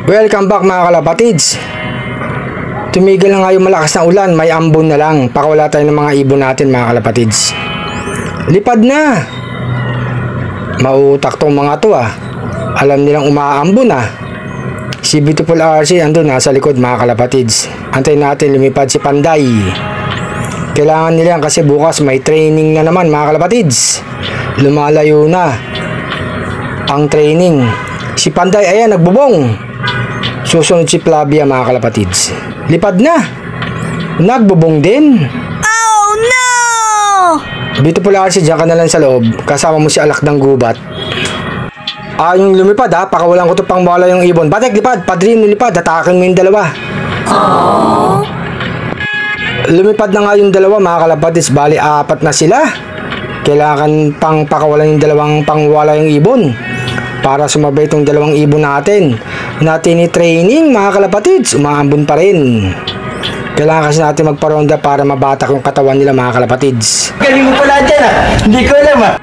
Welcome back mga kalapatids. Tumigil na nga yung malakas na ulan, may ambon na lang. Pakawala tayo ng mga ibon natin mga kalapatids. Lipad na. Mautak tong mga to ah. Alam nilang umaambon ah. Si Beautiful RC andun nasa likod mga kalapatids. Antayin natin lumipad si Panday. Kailangan nila yan kasi bukas may training na naman mga kalapatids. Lumalayo na ang training. Si Panday ayan nagbubong. Susunod si Flavia mga kalapatids. Lipad na. Nagbubong din. Oh no! Beautiful RC dyan ka na lang sa loob. Kasama mo si Alak ng Gubat. Yung lumipad ha. Pakawalan ko to pang mawala yung ibon. Batek lipad. Padrino lipad. Hatakin mo yung dalawa. Aww. Lumipad na nga yung dalawa mga kalapatids. Bali apat na sila. Kailangan pang pakawalan yung dalawang pangwala yung ibon para sumabay itong dalawang ibon natin i-training mga kalapatids. Umaambon pa rin. Kailangan kasi natin magparonda para mabatak yung katawan nila mga kalapatids. Galing mo pala dyan ah. Hindi ko alam ah.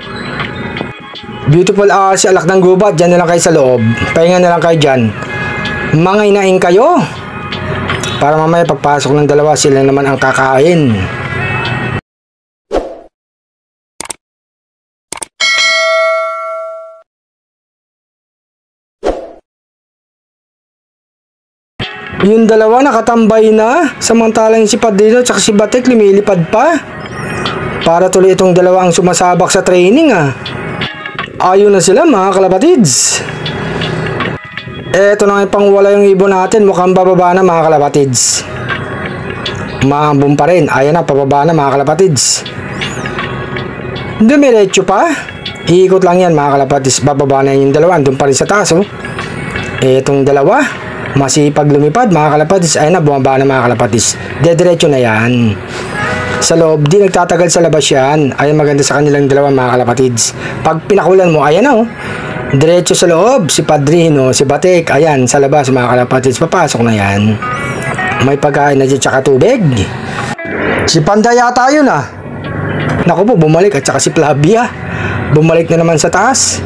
Beautiful si Alak ng Gubat. Dyan na lang kayo sa loob. Pahinga na lang kayo dyan. Mga inaing kayo para mamaya pagpasok ng dalawa sila naman ang kakain. Yung dalawa nakatambay na, samantalang si Padrino at si Batek lumilipad pa. Para tuloy itong dalawa ang sumasabak sa training ah. Ayun na sila mga kalapatids. Eto na nga pangwala yung ibon natin. Mukhang bababa na mga kalapatids. Maambon pa rin. Ayan na, pababa na mga kalapatids. Dumiretso pa. Iikot lang yan mga kalapatids. Bababa na yung dalawa. Andun pa rin sa taas oh. Etong dalawa masipag lumipad mga kalapatids. Ayan na, bumaba na mga kalapatids. Dediretso na yan. Sa loob, di nagtatagal sa labas yan. Ayan, maganda sa kanilang dalawa mga kalapatids. Pag pinakulan mo, ayan na oh. Diretso sa loob, si Padrino, si Batek. Ayan, sa labas mga kalapatids. Papasok na yan. May pagkain na dyan tsaka tubig. Si Panday yata yun ah. Naku po, bumalik. At tsaka si Flavia bumalik na naman sa taas.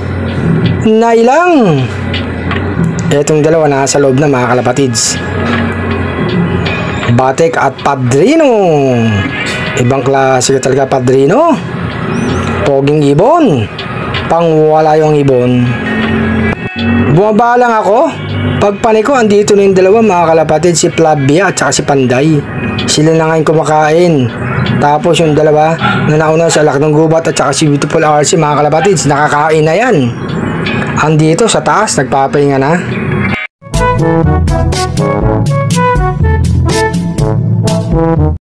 Nailang. Etong dalawa na sa loob na mga kalapatids. Batek at Padrino. Ibang klase talaga Padrino. Poging ibon. Pangwala yung ibon. Bumaba lang ako. Pagpanik ko, andito na yung dalawa mga kalapatids. Si Flavia at saka si Panday. Sila na nga yung kumakain. Tapos yung dalawa na nauna sa Alak ng Gubat at saka si Beautiful RC mga kalapatids. Nakakain na yan. Andito sa taas, nagpapahinga na.